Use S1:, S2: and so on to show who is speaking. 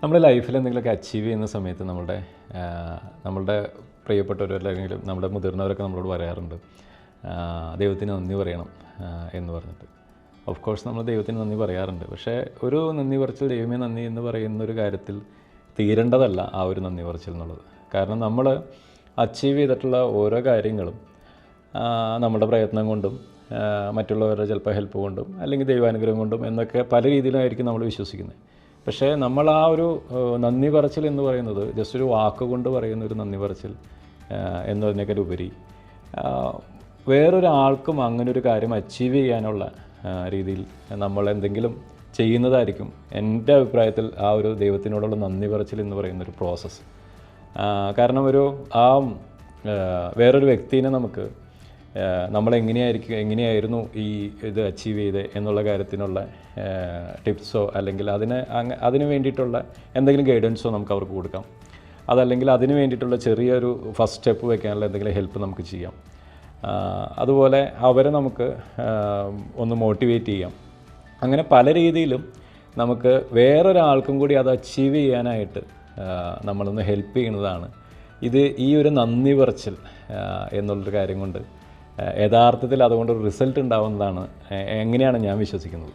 S1: നമ്മുടെ ലൈഫിൽ എന്തെങ്കിലുമൊക്കെ അച്ചീവ് ചെയ്യുന്ന സമയത്ത് നമ്മളുടെ പ്രിയപ്പെട്ടവരോ അല്ലെങ്കിൽ നമ്മുടെ മുതിർന്നവരൊക്കെ നമ്മളോട് പറയാറുണ്ട്, ദൈവത്തിന് നന്ദി പറയണം എന്ന് പറഞ്ഞിട്ട്. ഓഫ് കോഴ്സ് നമ്മൾ ദൈവത്തിന് നന്ദി പറയാറുണ്ട്. പക്ഷേ ഒരു നന്ദി പറച്ചിൽ ദൈവമേ നന്ദി എന്ന് പറയുന്ന ഒരു കാര്യത്തിൽ തീരേണ്ടതല്ല ആ ഒരു നന്ദി പറച്ചിൽ എന്നുള്ളത്. കാരണം നമ്മൾ അച്ചീവ് ചെയ്തിട്ടുള്ള ഓരോ കാര്യങ്ങളും നമ്മുടെ പ്രയത്നം കൊണ്ടും മറ്റുള്ളവരുടെ ചിലപ്പോൾ ഹെൽപ്പ് കൊണ്ടും അല്ലെങ്കിൽ ദൈവാനുഗ്രഹം കൊണ്ടും എന്നൊക്കെ പല രീതിയിലായിരിക്കും നമ്മൾ വിശ്വസിക്കുന്നത്. പക്ഷേ നമ്മൾ ആ ഒരു നന്ദി പറച്ചിൽ എന്ന് പറയുന്നത് ജസ്റ്റ് ഒരു വാക്കുകൊണ്ട് പറയുന്ന ഒരു നന്ദി പറച്ചിൽ എന്നതിനേക്കാൾ ഉപരി വേറൊരാൾക്കും അങ്ങനെ ഒരു കാര്യം അച്ചീവ് ചെയ്യാനുള്ള രീതിയിൽ നമ്മൾ എന്തെങ്കിലും ചെയ്യുന്നതായിരിക്കും എൻ്റെ അഭിപ്രായത്തിൽ ആ ഒരു ദൈവത്തിനോടുള്ള നന്ദി പറച്ചിൽ എന്ന് പറയുന്നൊരു പ്രോസസ്സ്. കാരണം വേറൊരു വ്യക്തിനെ നമുക്ക് എങ്ങനെയായിരുന്നു ഈ ഇത് അച്ചീവ് ചെയ്തത് എന്നുള്ള കാര്യത്തിനുള്ള ടിപ്സോ അല്ലെങ്കിൽ അതിന് വേണ്ടിയിട്ടുള്ള എന്തെങ്കിലും ഗൈഡൻസോ നമുക്ക് അവർക്ക് കൊടുക്കാം. അതല്ലെങ്കിൽ അതിന് വേണ്ടിയിട്ടുള്ള ചെറിയൊരു ഫസ്റ്റ് സ്റ്റെപ്പ് വയ്ക്കാനുള്ള എന്തെങ്കിലും ഹെൽപ്പ് നമുക്ക് ചെയ്യാം. അതുപോലെ അവരെ നമുക്ക് ഒന്ന് മോട്ടിവേറ്റ് ചെയ്യാം. അങ്ങനെ പല രീതിയിലും നമുക്ക് വേറൊരാൾക്കും കൂടി അത് അച്ചീവ് ചെയ്യാനായിട്ട് നമ്മളൊന്ന് ഹെൽപ്പ് ചെയ്യുന്നതാണ് ഈ ഒരു നന്ദി പറച്ചിൽ എന്നുള്ളൊരു കാര്യം കൊണ്ട് യഥാർത്ഥത്തിൽ അതുകൊണ്ടൊരു റിസൾട്ട് ഉണ്ടാവുന്നതാണ് എങ്ങനെയാണ് ഞാൻ വിശ്വസിക്കുന്നത്.